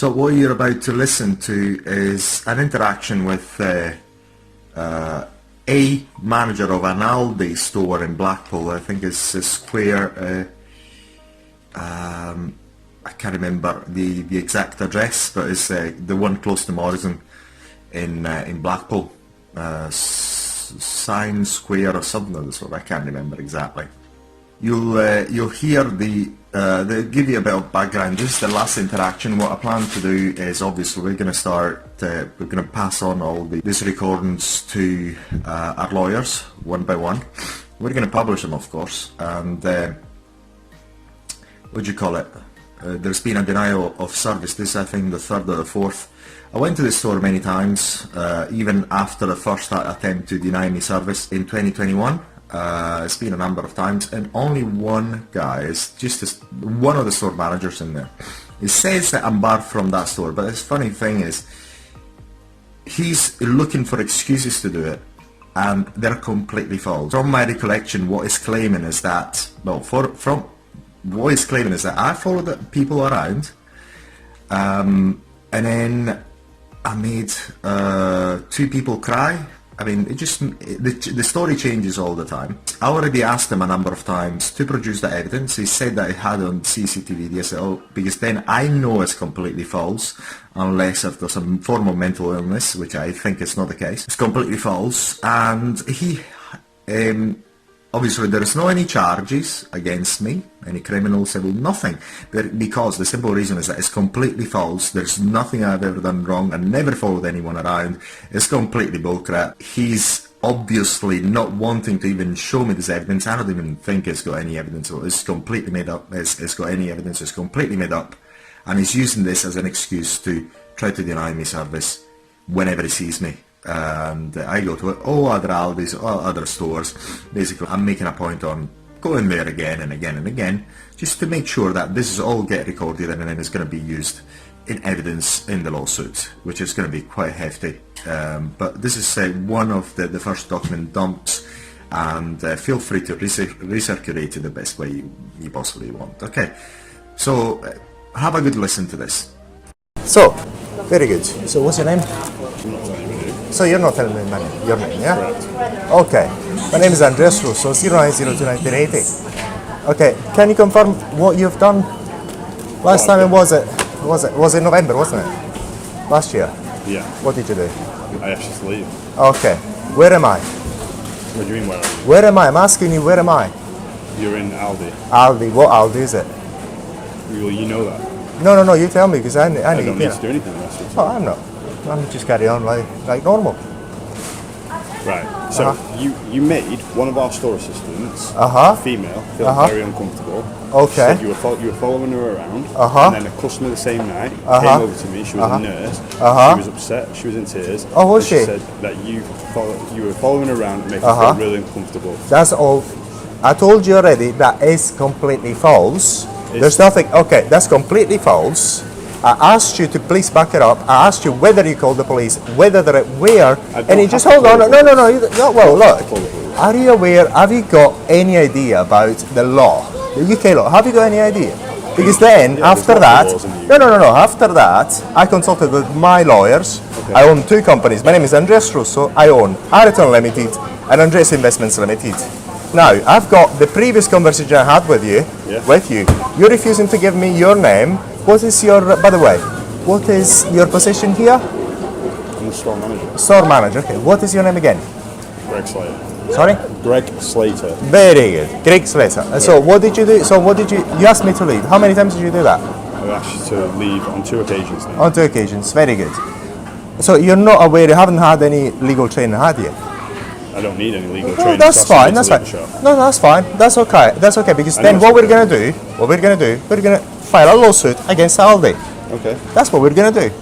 So what you're about to listen to is an interaction with a manager of an Aldi store in Blackpool. I think it's a square, I can't remember the exact address, but it's the one close to Morrison in Blackpool. Sign Square or something of the sort, I can't remember exactly. You'll hear they'll give you a bit of background. This is the last interaction. What I plan to do is, obviously, we're going to start, we're going to pass on all these recordings to our lawyers, one by one. We're going to publish them, of course, and what do you call it? There's been a denial of service. This is, I think, the third or the fourth. I went to the store many times, even after the first attempt to deny me service in 2021. It's been a number of times, and only one guy, is just one of the store managers in there. He says that I'm barred from that store, but the funny thing is, he's looking for excuses to do it, and they're completely false. From my recollection, what he's claiming is that, well, from what he's claiming is that I followed the people around, and then I made 2 people cry. I mean, the story changes all the time. I already asked him a number of times to produce the evidence. He said that he had on CCTV DSL, because then I know it's completely false, unless if there's some form of mental illness, which I think is not the case. It's completely false, and he, obviously there is no any charges against me, any criminal, civil, nothing, because the simple reason is that it's completely false. There's nothing I've ever done wrong. I never followed anyone around. It's completely bullcrap. He's obviously not wanting to even show me this evidence. I don't even think it's got any evidence. It's completely made up. It's got any evidence. It's completely made up, and he's using this as an excuse to try to deny me service whenever he sees me. And I go to all other Aldis, all other stores. Basically, I'm making a point on going there again and again and again, just to make sure that this is all get recorded, and then it's going to be used in evidence in the lawsuit, which is going to be quite hefty. But this is one of the first document dumps, and feel free to recirculate it the best way you possibly want. Okay, so have a good listen to this. So, very good. So what's your name? So you're not telling me your name, yeah? Correct. Okay. My name is Andreas Russo, 09021980. Okay, can you confirm what you've done? Last time was it November, wasn't it? Last year? Yeah. What did you do? I asked you to leave. Okay. Where am I? What do you mean where are you? Where am I? I'm asking you, where am I? You're in Aldi. Aldi. What Aldi is it? Well, you know that. No, you tell me, because I don't need to do anything unless you Oh, I'm not. I'm just carry on like normal. Right. So you made one of our store assistants, female, feel very uncomfortable. Okay. Said you were following her around. And then a customer the same night came over to me. She was a nurse. She was upset. She was in tears. Oh, was she? She said that you were following her around, making her feel really uncomfortable. That's all. I told you already that is completely false. There's nothing. Okay, that's completely false. I asked you to please back it up. I asked you whether you called the police, whether they're where, and you just hold on. No. Well, look. Are you aware? Have you got any idea about the law, the UK law? Have you got any idea? Because then after that, no. After that, I consulted with my lawyers. Okay. I own 2 companies. My name is Andreas Russo. I own Areton Ltd and Andreas Investments Limited. Now, I've got the previous conversation I had with you. You're refusing to give me your name. What is your, by the way, what is your position here? I'm the store manager. Store manager, okay. What is your name again? Greg Slater. Sorry? Greg Slater. Very good. Greg Slater. So what did you do? You asked me to leave. How many times did you do that? I've asked you to leave on 2 occasions now. On 2 occasions, very good. So you're not aware, you haven't had any legal training, had you? I don't need any legal training. That's fine. No, that's fine. That's okay. Because then what we're gonna do, we're gonna file a lawsuit against Aldi. Okay. That's what we're gonna do. Okay.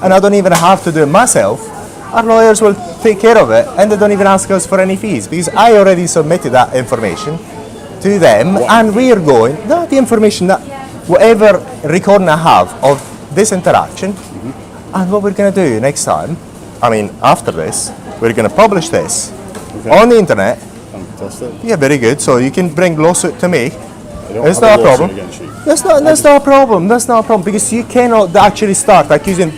And I don't even have to do it myself. Our lawyers will take care of it, and they don't even ask us for any fees, because I already submitted that information to them, and we are going. The information that whatever recording I have of this interaction, and what we're gonna do next time. I mean, after this, we're gonna publish this. Okay. On the internet. Fantastic. Yeah, very good. So you can bring lawsuit to me. I don't It's have not a lawsuit problem. against you. That's not a problem. That's not a problem because you cannot actually start accusing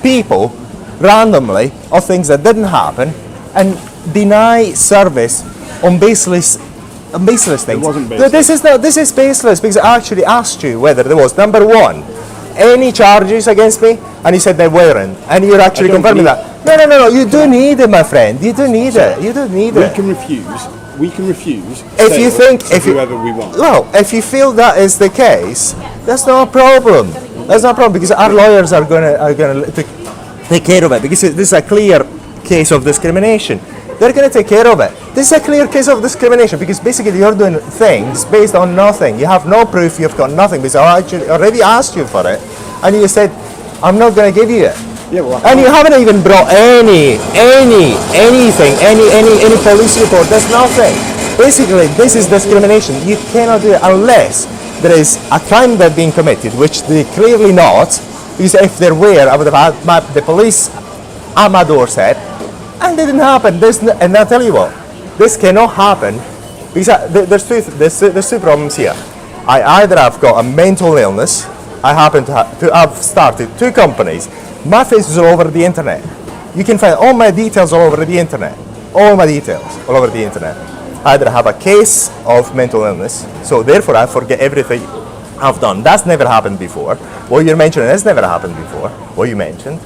people randomly of things that didn't happen and deny service on baseless things. It wasn't baseless. This is baseless because I actually asked you whether there was, number one, any charges against me, and you said there weren't, and you're actually confirming that. No, you do need it, my friend. You do need it. You do need it. We can refuse If you think, whoever we want. Well, if you feel that is the case, that's not a problem. That's not a problem because our lawyers are gonna take care of it because this is a clear case of discrimination. They're gonna take care of it. This is a clear case of discrimination because basically you're doing things based on nothing. You have no proof. You've got nothing because I actually already asked you for it, and you said I'm not gonna give you it. Yeah, well, And you haven't even brought anything, any police report. There's nothing. Basically, this is discrimination. You cannot do it unless there is a crime that being committed, which they clearly not. Because if there were, I would have had the police at my doorstep, and it didn't happen. And I'll tell you what, this cannot happen because there's two problems here. I either have got a mental illness. I happen to have started 2 companies. My face is all over the internet. You can find all my details all over the internet. All my details all over the internet. I either have a case of mental illness, so therefore I forget everything I've done. That's never happened before. What you're mentioning has never happened before. What you mentioned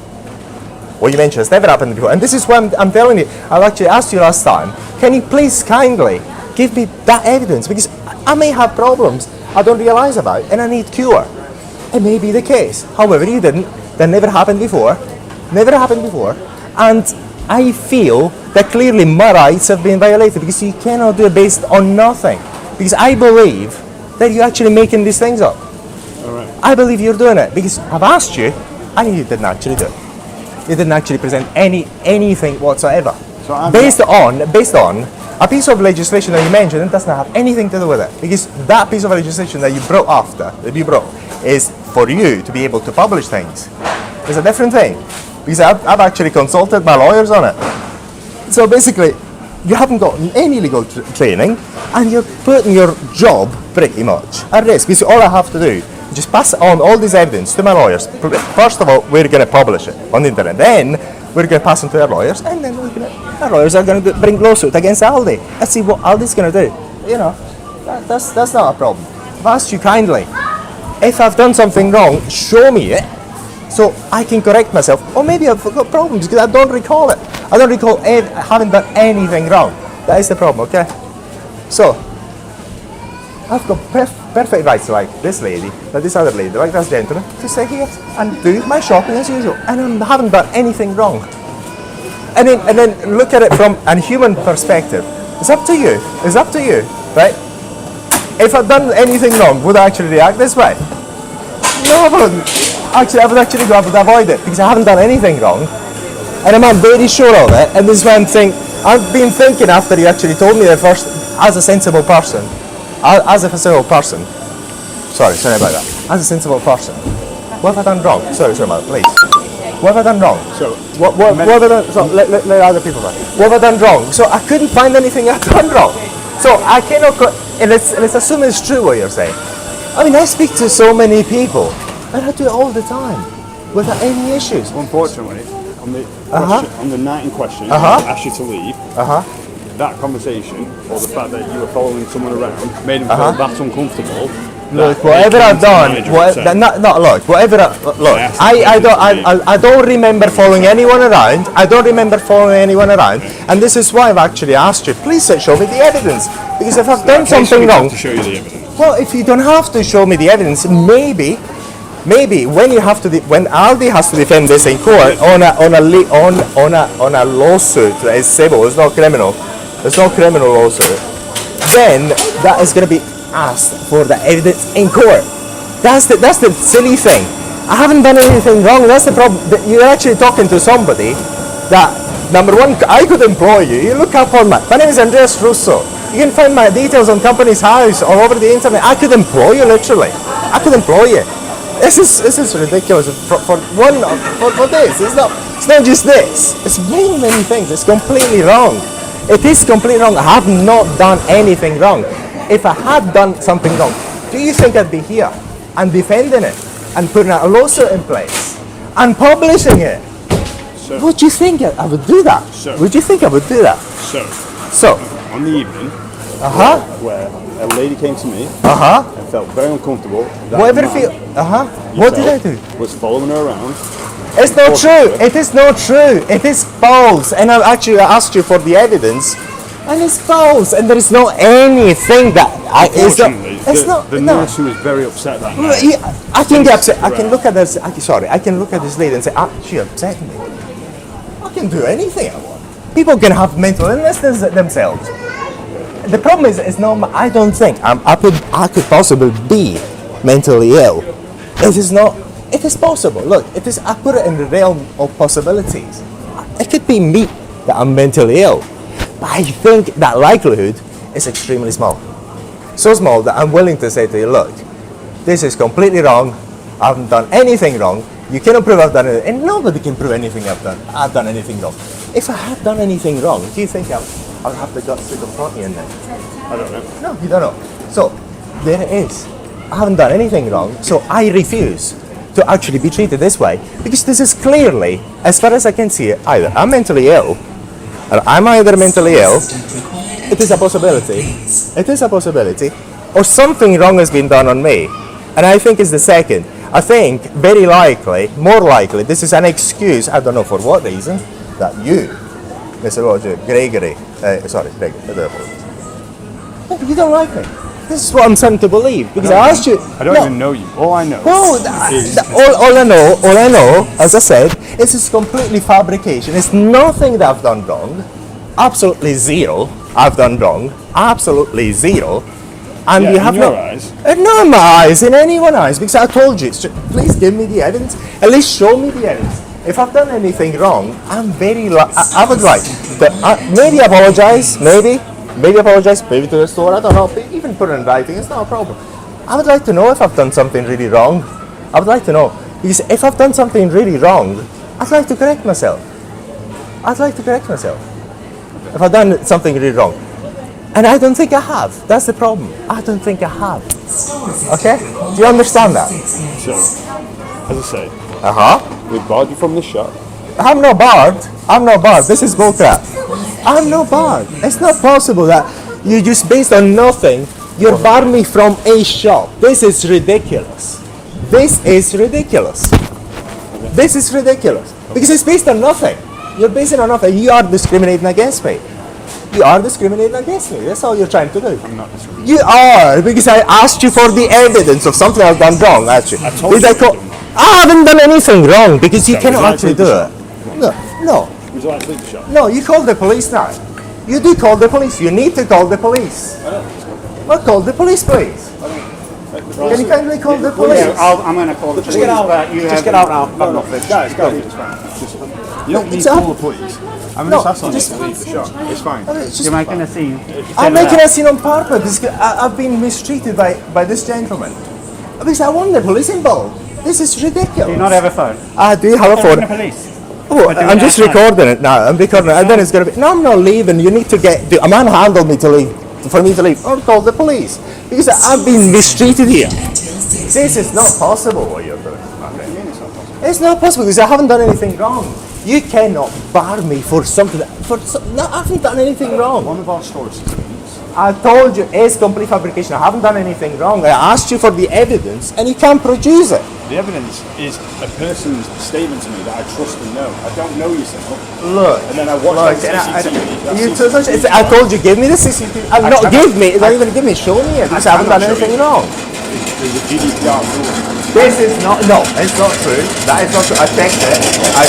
has never happened before. And this is why I'm telling you, I've actually asked you last time, can you please kindly give me that evidence? Because I may have problems I don't realize about and I need cure. It may be the case. However, you didn't. That never happened before. And I feel that clearly my rights have been violated because you cannot do it based on nothing. Because I believe that you're actually making these things up. All right. I believe you're doing it because I've asked you and you didn't actually do it. You didn't actually present anything whatsoever. So based on a piece of legislation that you mentioned, it does not have anything to do with it. Because that piece of legislation that you brought is for you to be able to publish things. It's a different thing. Because I've actually consulted my lawyers on it. So basically, you haven't got any legal training and you're putting your job pretty much at risk. Because all I have to do is just pass on all this evidence to my lawyers. First of all, we're going to publish it on the internet. Then we're going to pass it to our lawyers, and then our lawyers are going to bring lawsuit against Aldi. Let's see what Aldi's going to do. You know, that's not a problem. I've asked you kindly, if I've done something wrong, show me it, so I can correct myself. Or maybe I've got problems because I don't recall it. I don't recall having done anything wrong. That is the problem, okay? So, I've got perfect rights like this lady, like this other lady, like this gentleman, to stay here and do my shopping as usual. And I haven't done anything wrong. And then look at it from a human perspective. It's up to you. It's up to you, right? If I'd done anything wrong, would I actually react this way? No, I wouldn't. Actually, I would avoid it because I haven't done anything wrong. And I'm very sure of it. And this is why I'm saying, I've been thinking after you actually told me that first, as a sensible person, sorry about that. As a sensible person, what have I done wrong? Sorry about that, please. What have I done wrong? So, what have I done? So let other people know. What have I done wrong? So I couldn't find anything I've done wrong. So I cannot. And let's assume it's true what you're saying. I mean, I speak to so many people, and I do it all the time without any issues. Unfortunately, on the night in question, I asked you to leave. That conversation, or the fact that you were following someone around, made him feel that uncomfortable. Look, whatever I've done, I don't remember following anyone around. And this is why I've actually asked you, please show me the evidence. Because if I've done something wrong, to show you the evidence. Well, if you don't have to show me the evidence, maybe when Aldi has to defend this in court on a lawsuit that is civil, it's not criminal. It's not criminal lawsuit. Then that is going to be asked for the evidence in court. That's the silly thing. I haven't done anything wrong. That's the problem. You're actually talking to somebody that, number one, I could employ you. You look up on my name is Andreas Russo. You can find my details on Company's House all over the internet. I could employ you literally. I could employ you. This is ridiculous for this. It's not just this. It's many things. It's completely wrong. It is completely wrong. I have not done anything wrong. If I had done something wrong, Do you think I'd be here and defending it and putting a lawsuit in place and publishing it? So, Would you think I would do that? So- Would you think I would do that? So, on the evening where a lady came to me and felt very uncomfortable, that whatever man feel, what did I do? was following her around. It's not true. It is not true. It is false. And I actually asked you for the evidence, and it's false. And there is not anything that Unfortunately, it's not. the No. nurse who was very upset that Well, night. yeah, I can get upset. I can look at this. I can look at this lady and say, she upset me. I can do anything I want. People can have mental illness themselves. The problem is, it's not. I don't think I could possibly be mentally ill. It is not. It is possible. Look, it is. I put it in the realm of possibilities. It could be me that I'm mentally ill, but I think that likelihood is extremely small. So small that I'm willing to say to you, look, this is completely wrong. I haven't done anything wrong. You cannot prove I've done it, and nobody can prove anything I've done anything wrong. If I have done anything wrong, do you think I'll have the guts to confront you in that? I don't know. No, you don't know. So there it is. I haven't done anything wrong, so I refuse to actually be treated this way, because this is clearly, as far as I can see it, either I'm mentally ill, or I'm either mentally ill. It is a possibility. It is a possibility, or something wrong has been done on me, and I think it's the second. I think very likely, more likely, this is an excuse. I don't know for what reason that you, Mr. Roger Gregory, Gregory, I do apologize. You don't like me. This is what I'm starting to believe, because I asked you. I don't even know you. All I know No, is all I know, as I said, is it's completely fabrication. It's nothing that I've done wrong. Absolutely zero. I've done wrong. Absolutely zero. And Yeah, you in have your no, eyes. not in my eyes, in anyone's eyes, because I told you. Please give me the evidence. At least show me the evidence. If I've done anything wrong, I'm very. I would like to maybe apologize. Maybe apologize, maybe to the store, I don't know, even put it in writing, it's not a problem. I would like to know if I've done something really wrong. I would like to know, because if I've done something really wrong, I'd like to correct myself. If I've done something really wrong. And I don't think I have, that's the problem. I don't think I have. Okay? Do you understand that? so. As I say, we barred you from the shop. I'm not barred. This is bullcrap. I'm not barred. It's not possible that you just based on nothing, you bar me from a shop. This is ridiculous. Because it's based on nothing. You're basing it on nothing. You are discriminating against me. That's all you're trying to do. I'm not discriminating. You are, because I asked you for the evidence of something I've done wrong, actually. I told you I haven't done anything wrong, because you So, cannot would you actually like do to it. No. Would you like to leave the shop? No, you call the police now. You do call the police. You need to call the police. Well, call the police, please. Can you kindly call the police? I'm going to call the police. Just get out. Just get out now. No, guys, it's fine. You don't need It's to up. call the police. I'm No, just asking you just- to leave the shop. It's fine. You're making a scene. I'm making a scene on purpose. I've been mistreated by this gentleman. Because I want the police involved. This is ridiculous. Do you not have a phone? Do you have a Phone the phone? police. Oh, do I'm it just outside. recording it now. I'm recording it. And then it's going to be, no, I'm not leaving. You need to a man handled me to leave, for me to leave. Or call the police. Because I've been mistreated here. This is not possible what you're doing. It's not possible because I haven't done anything wrong. You cannot bar me for something. No, I haven't done anything wrong. One of our storage systems. I told you it's complete fabrication. I haven't done anything wrong. I asked you for the evidence and you can't produce it. The evidence is a person's statement to me that I trust and know. I don't know yourself. Look. And then I watched that CCTV. I told you, give me the CCTV. Not give me. Don't even give me. Show me it. Because I haven't done anything wrong. There's a GDPR rule. This is not. No, it's not true. That is not true. I checked it.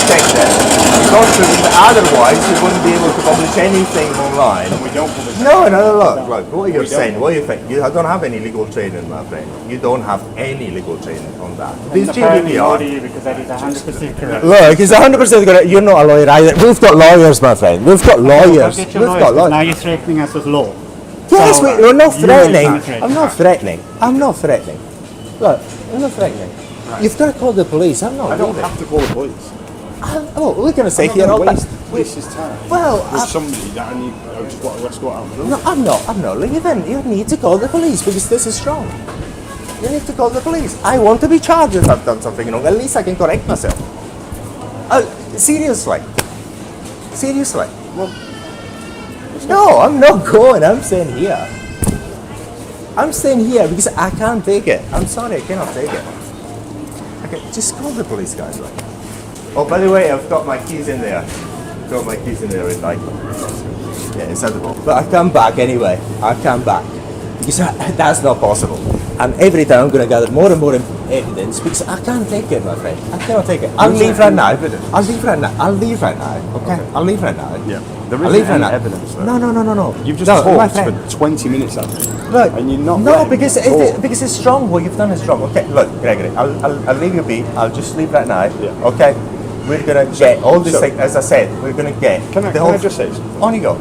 It's not true because otherwise you wouldn't be able to publish anything online. We don't publish. No. Look, what you're saying, what you think, you don't have any legal training, my friend. You don't have any legal training on that. This GDPR. Because that is 100% correct. Look, it's 100% correct. You're not a lawyer either. We've got lawyers, my friend. We've got lawyers. Get We've your got lawyers, lawyers. now you're threatening us with law. Yes, So, we're not you threatening. are threatening. I'm not threatening. Look, I'm not threatening. You've got to call the police. I'm not I don't leaving. have to call the police. Oh, we're going to say I'm here. not all going to that- waste the police's time. Well, with somebody that I need. I just want to escort out. no, I'm not leaving. You need to call the police because this is wrong. You need to call the police. I want to be charged if I've done something wrong. At least I can correct myself. Seriously. Seriously. Well, No, I'm not going. I'm staying here. I'm staying here because I can't take it. I'm sorry, I cannot take it. Okay, just call the police guys, right? Oh, by the way, I've got my keys in there. Got my keys in there, like, yeah, it's edible. But I come back anyway. I come back because that's not possible. And every time I'm going to gather more and more evidence because I can't take it, my friend. I cannot take it. I'll leave right now. I'll leave right now. I'll leave right now. Okay? I'll leave right now. yeah. There I'll leave isn't right any now. evidence though. No. You've just my talked friend. for 20 minutes at me. Look, and you're not no, letting me because talk. because it's wrong. What you've done is wrong. Okay, look, Gregory, I'll leave you be. I'll just leave right now. Yeah. Okay, we're gonna get all this so- thing. As I said, we're gonna get. Can I just say something? On you go.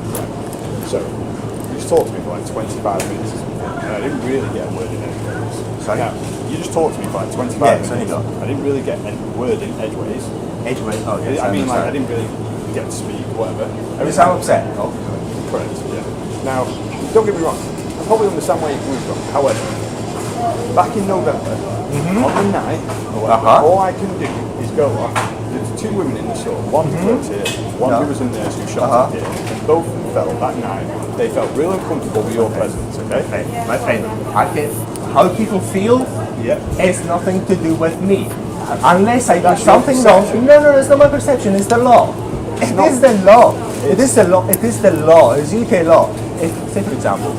So, you just talked to me for like 25 minutes or something, and I didn't really get a word in edgeways. Sorry? Now, you just talked to me for like 25 Yes, on minutes. you go. I didn't really get a word in edgeways. Edgeway. Oh, yes, I mean, like, I sorry. didn't really get to speak, whatever. You sound upset. Oh. Correct, yeah. Now, don't get me wrong, I probably understand where you're coming from. However, back in November, on the night, all I can do is go off. There's two women in the store, one who works here, one who was a nurse who shot here, and both of them felt that night, they felt real uncomfortable with your presence, okay? My friend, how people feel Yeah. has nothing to do with me. Unless I do That's your something wrong. perception. No, it's not my perception, it's the law. It is the law. It is the law. It is the law. It's UK law. If, say for example,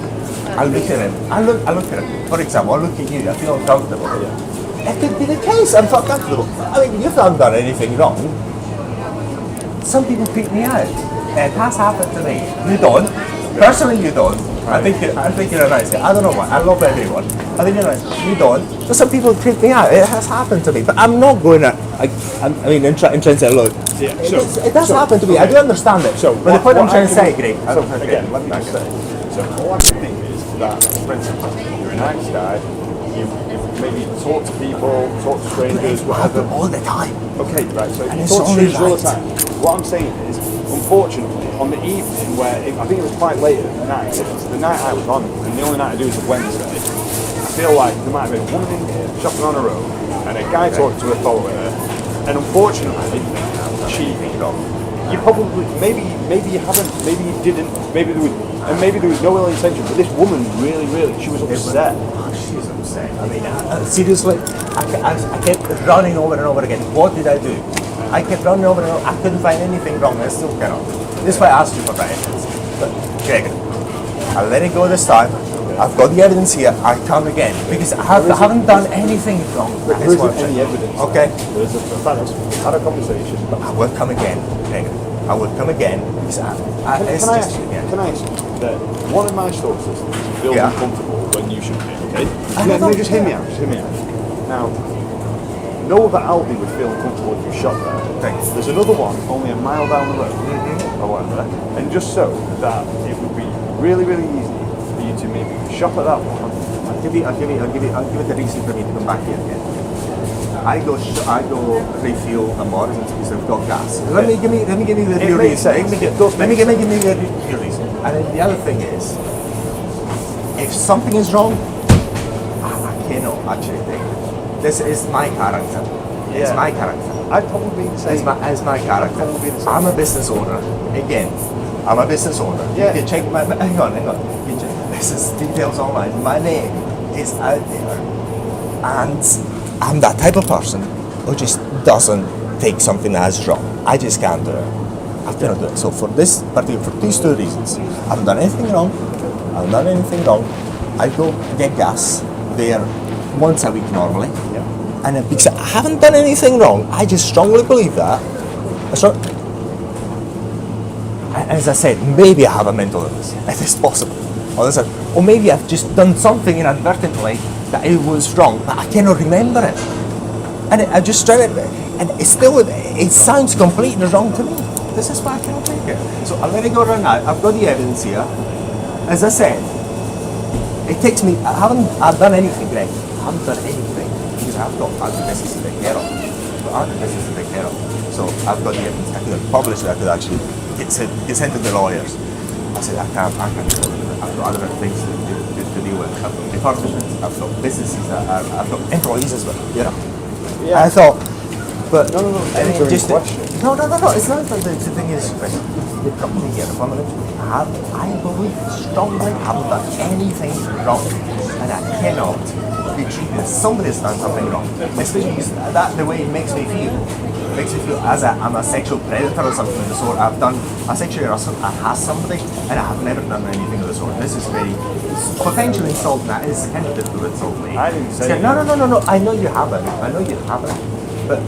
I look at him. I look at him. For example, I look at you. I feel uncomfortable. It could be the case. I'm not comfortable. I mean, you haven't done anything wrong. Some people creep me out. It has happened to me. You don't. Personally, you don't. I think you're a nice guy. I don't know why. I love everyone. I think you're nice. You don't. But some people creep me out. It has happened to me. But I'm not going to. In trying to say, look, Yeah, it does happen to me. I do understand it. But the point I'm trying to say, Greg. So again, let me just say. So all I can think is that, for instance, you're a nice guy. You maybe talk to people, talk to strangers, whatever. All the time. Okay, right. So And you it's talk to only strangers all the right. time. What I'm saying is, unfortunately, on the evening where I think it was quite late at night, it was the night I was on, and the only night I do is a Wednesday. I feel like there might have been a woman in here shopping on her own, and a guy talking to a follower, and unfortunately, you probably maybe you haven't, maybe you didn't, maybe there was no ill intention, but this woman really, she was upset. She's upset. I mean, seriously, I kept running over and over again. What did I do? I kept running over and over. I couldn't find anything wrong. I still cannot. This is why I asked you for the evidence. But, Greg, I'll let it go this time. I've got the evidence here. I come again because I haven't done anything wrong. There isn't any evidence. Okay. There's a fact that we've had a conversation. But I will come again, Greg. I will come again because Can I ask you that one of my store systems feels uncomfortable when you should be, okay? No, just hear me out. Now, know that Aldi would feel uncomfortable if you shop there. Thanks. There's another one only a mile down the road, or whatever, and just so that it would be really, really easy for you to maybe shop at that one. I'll give you the reason for me to come back here again. I go refuel a Morrison's because I've got gas. Let me give you the real makes reason. sense. It does Let me make give you the real reason. And then the other thing is, if something is wrong, I cannot actually take it. This is my character. It's Yeah. my character. I'd probably be the same. As my character. I'd probably be the same. I'm a business owner. Again, I'm a business owner. Yeah. You can check my. Hang on. You can check business details online. My name is out there, and I'm that type of person who just doesn't take something as wrong. I just can't do it. I cannot do it. So for these two reasons, I haven't done anything wrong. I go get gas there once a week normally. Yeah. And because I haven't done anything wrong, I just strongly believe that. As I said, maybe I have a mental illness. It is possible. Or maybe I've just done something inadvertently that it was wrong, but I cannot remember it. And I'm just trying to, and it sounds completely wrong to me. This is why I cannot take it. So I'll let it go right now. I've got the evidence here. As I said, it takes me, I've done anything, Greg. I haven't done anything because I've got other business to take care of. So I've got the evidence. I could have published it. I could actually get sent to the lawyers. I said, I can't do it. I've got other things to deal with. I've got departments, I've got businesses, I've got employees as well. You know. Yeah. I thought, but No. I mean, Answering just question. no. It's not like the thing is, the company here, the permanent, I believe strongly haven't done anything wrong, and I cannot be treated as somebody has done something wrong. Especially because that the way it makes me feel. Makes me feel as I'm a sexual predator or something of the sort. I've done a sexual assault, I has somebody, and I have never done anything of the sort. This is very potential insult. That is tempted to insult me. I didn't say No. I know you haven't. But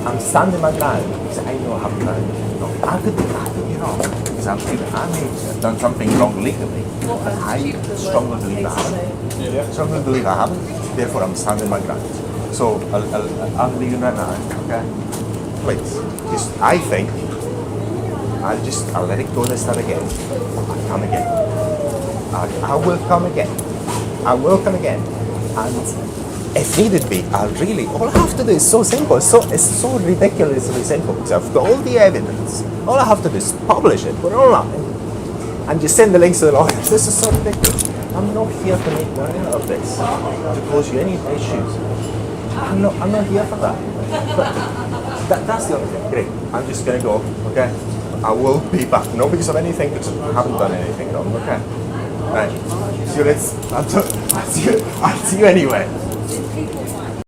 I'm standing my ground because I know I haven't done anything wrong. I could be wrong because I may have done something wrong legally, but I strongly believe I haven't. Strongly believe I haven't. Therefore, I'm standing my ground. So I'm leaving right now. Okay, please. Because I think I'll let it go this time again. I'll come again. I will come again. I will come again. And if needed be, all I have to do is so simple, it's so ridiculously simple, because I've got all the evidence. All I have to do is publish it, put it online, and just send the links to the lawyers. This is so ridiculous. I'm not here to make money out of this, to cause you any issues. I'm not here for that. But that's the only thing. Great. I'm just going to go, okay? I will be back. Not because of anything, because I haven't done anything wrong, okay? Right. See you later. I'll see you anyway.